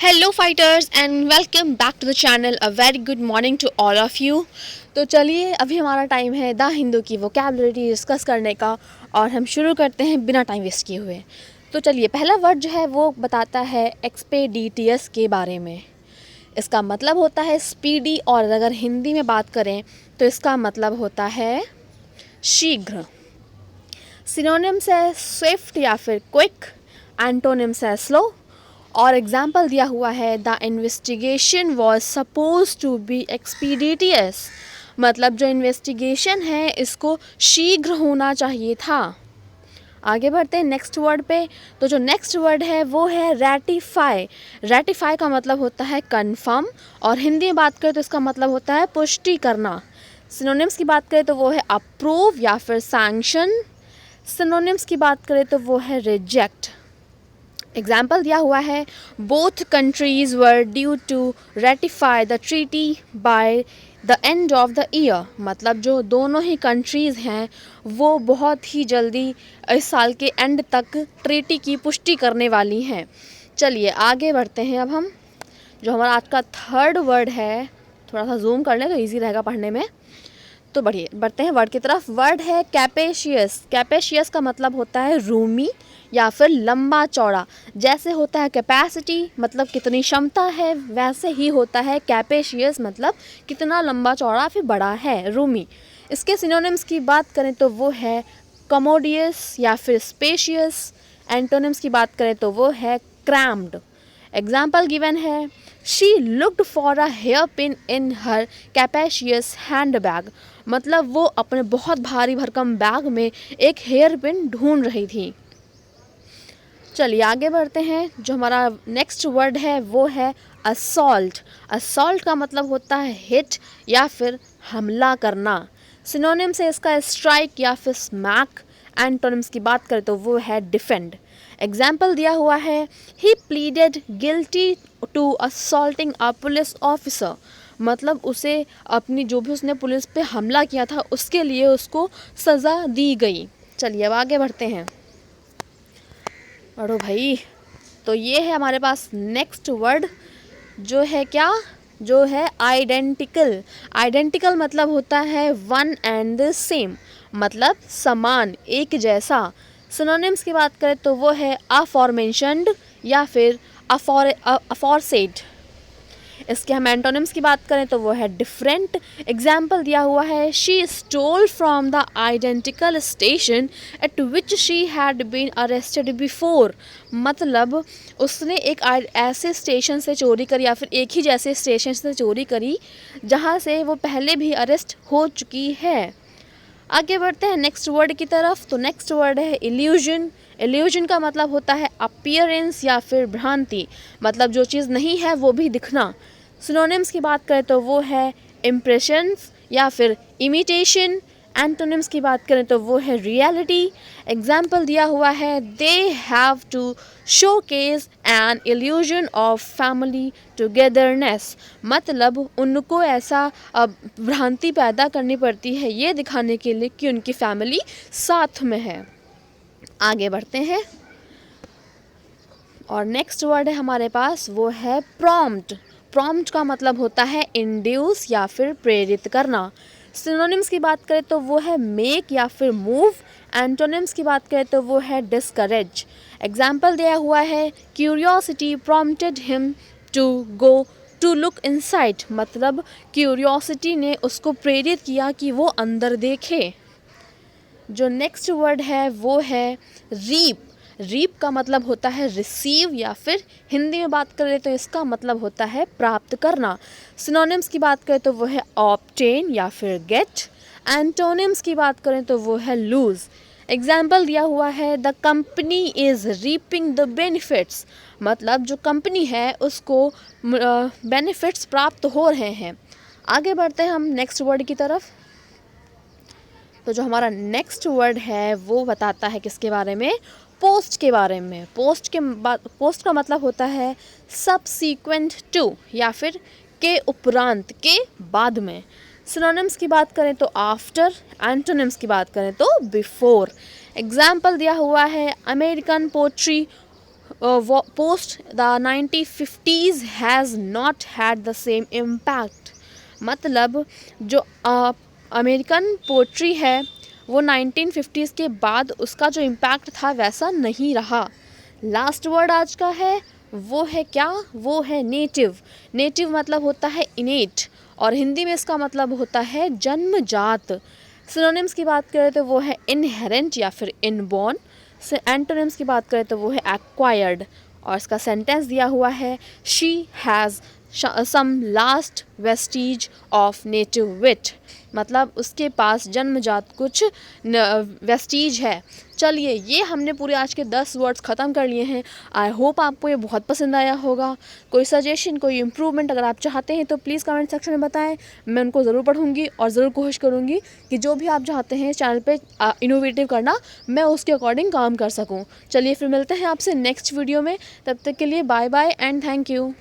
Hello fighters and welcome back to the channel. A very good morning to all of you. तो चलिए अभी हमारा time है the Hindu की वोकैबुलरी डिस्कस करने का और हम शुरू करते हैं बिना टाइम वेस्ट किए हुए। तो चलिए पहला वर्ड जो है वो बताता है एक्सपेडिटियस के बारे में। इसका मतलब होता है स्पीडी, और अगर हिंदी में बात करें तो इसका मतलब होता है शीघ्र। सिनोनिम्स है स्विफ्ट या फिर क्विक, एंटोनिम्स है स्लो, और एग्जाम्पल दिया हुआ है the investigation was suppose to be expeditious. मतलब जो इन्वेस्टिगेशन है इसको शीघ्र होना चाहिए था। आगे बढ़ते हैं नेक्स्ट वर्ड पे। तो जो नेक्स्ट वर्ड है वो है रैटिफाई। रैटिफाई का मतलब होता है कन्फर्म, और हिंदी में बात करें तो इसका मतलब होता है पुष्टि करना। सिनोनिम्स की बात करें तो वो है अप्रूव या फिर सैंक्शन। सिनोनिम्स की बात करें तो वो है रिजेक्ट। एग्जाम्पल दिया हुआ है both countries were due to ratify the treaty by the end of the year. मतलब जो दोनों ही कंट्रीज़ हैं वो बहुत ही जल्दी इस साल के एंड तक ट्रीटी की पुष्टि करने वाली हैं। चलिए आगे बढ़ते हैं। अब हम जो हमारा आज का थर्ड वर्ड है, थोड़ा सा जूम कर लें तो इजी रहेगा पढ़ने में। तो बढ़ते हैं वर्ड की तरफ। वर्ड है कैपेशियस। कैपेशियस का मतलब होता है रूमी या फिर लंबा चौड़ा। जैसे होता है कैपेसिटी मतलब कितनी क्षमता है, वैसे ही होता है कैपेशियस मतलब कितना लंबा चौड़ा फिर बड़ा है, रूमी। इसके सिनोनिम्स की बात करें तो वो है कमोडियस या फिर स्पेशियस। एंटोनिम्स की बात करें तो वो है क्रैम्ड। एग्जाम्पल गिवन है she looked for a hairpin in her capacious handbag. मतलब वो अपने बहुत भारी भरकम बैग में एक हेयर पिन ढूंढ रही थी। चलिए आगे बढ़ते हैं। जो हमारा नेक्स्ट वर्ड है वो है असॉल्ट। असॉल्ट का मतलब होता है हिट या फिर हमला करना। सिनोनिम से इसका स्ट्राइक या फिर स्मैक। एंटोनिम्स की बात करें तो वो है डिफेंड। एग्जाम्पल दिया हुआ है he pleaded guilty to assaulting a police officer. मतलब उसे अपनी जो भी उसने पुलिस पे हमला किया था उसके लिए उसको सज़ा दी गई। चलिए अब आगे बढ़ते हैं। पढ़ो भाई। तो ये है हमारे पास नेक्स्ट वर्ड जो है क्या, जो है आइडेंटिकल। आइडेंटिकल मतलब होता है वन एंड द सेम, मतलब समान, एक जैसा। सिनोनिम्स की बात करें तो वो है अफॉरमेंशन्ड या फिर अफॉरसेड। इसके हम एंटोनिम्स की बात करें तो वो है डिफरेंट। एग्जाम्पल दिया हुआ है she stole from the identical station at which she had been arrested before. मतलब उसने एक ऐसे स्टेशन से चोरी करी या फिर एक ही जैसे स्टेशन से चोरी करी जहाँ से वो पहले भी अरेस्ट हो चुकी है। आगे बढ़ते हैं नेक्स्ट वर्ड की तरफ। तो नेक्स्ट वर्ड है इल्यूजन। इल्यूजन का मतलब होता है अपीयरेंस या फिर भ्रांति। मतलब जो चीज़ नहीं है वो भी दिखना। सिनोनिम्स की बात करें तो वो है इम्प्रेशंस या फिर इमिटेशन। एंटोनिम्स की बात करें तो वो है रियलिटी। एग्जाम्पल दिया हुआ है they have to showcase an illusion of family togetherness. मतलब उनको ऐसा भ्रांति पैदा करनी पड़ती है ये दिखाने के लिए कि उनकी फैमिली साथ में है। आगे बढ़ते हैं और नेक्स्ट वर्ड है हमारे पास वो है प्रॉम्प्ट। प्रॉम्प्ट का मतलब होता है इंड्यूस या फिर प्रेरित करना। सिनोनिम्स की बात करें तो वो है मेक या फिर मूव। एंटोनिम्स की बात करें तो वो है डिस्करेज। एग्जाम्पल दिया हुआ है curiosity prompted him to go to look inside. मतलब क्यूरियोसिटी ने उसको प्रेरित किया कि वो अंदर देखे। जो नेक्स्ट वर्ड है वो है रीप। रीप का मतलब होता है रिसीव या फिर हिंदी में बात करें तो इसका मतलब होता है प्राप्त करना। सिनोनिम्स की बात करें तो वो है ऑब्टेन या फिर गेट। एंटोनिम्स की बात करें तो वो है लूज। एग्जाम्पल दिया हुआ है the company is reaping the benefits. मतलब जो कंपनी है उसको बेनिफिट्स प्राप्त हो रहे हैं। आगे बढ़ते हैं हम नेक्स्ट वर्ड की तरफ। तो जो हमारा नेक्स्ट वर्ड है वो बताता है किसके बारे में, पोस्ट के बारे में। पोस्ट का मतलब होता है सबसीक्वेंट टू या फिर के उपरांत, के बाद में। सिनोनिम्स की बात करें तो आफ्टर। एंटोनिम्स की बात करें तो बिफोर। एग्जाम्पल दिया हुआ है American poetry post the 1950s has not had the same impact. मतलब जो अमेरिकन पोट्री है वो 1950s के बाद उसका जो इम्पैक्ट था वैसा नहीं रहा. लास्ट वर्ड आज का है वो है क्या, वो है नेटिव. नेटिव मतलब होता है इनेट और हिंदी में इसका मतलब होता है जन्मजात. सिनोनिम्स की बात करें तो वो है इनहेरेंट या फिर इनबॉर्न. एंटोनिम्स की बात करें तो वो है एक्वायर्ड. और इसका सेंटेंस दिया हुआ है she has some last vestiges of native wit. मतलब उसके पास जन्मजात कुछ वेस्टीज है. चलिए ये हमने पूरे आज के 10 वर्ड्स ख़त्म कर लिए हैं. आई होप आपको ये बहुत पसंद आया होगा. कोई सजेशन, कोई इम्प्रूवमेंट अगर आप चाहते हैं तो प्लीज़ कमेंट सेक्शन में बताएं. मैं उनको ज़रूर पढ़ूंगी और ज़रूर कोशिश करूंगी कि जो भी आप चाहते हैं चैनल पे इनोवेटिव करना, मैं उसके अकॉर्डिंग काम कर सकूं. चलिए फिर मिलते हैं आपसे नेक्स्ट वीडियो में. तब तक के लिए bye bye and thank you.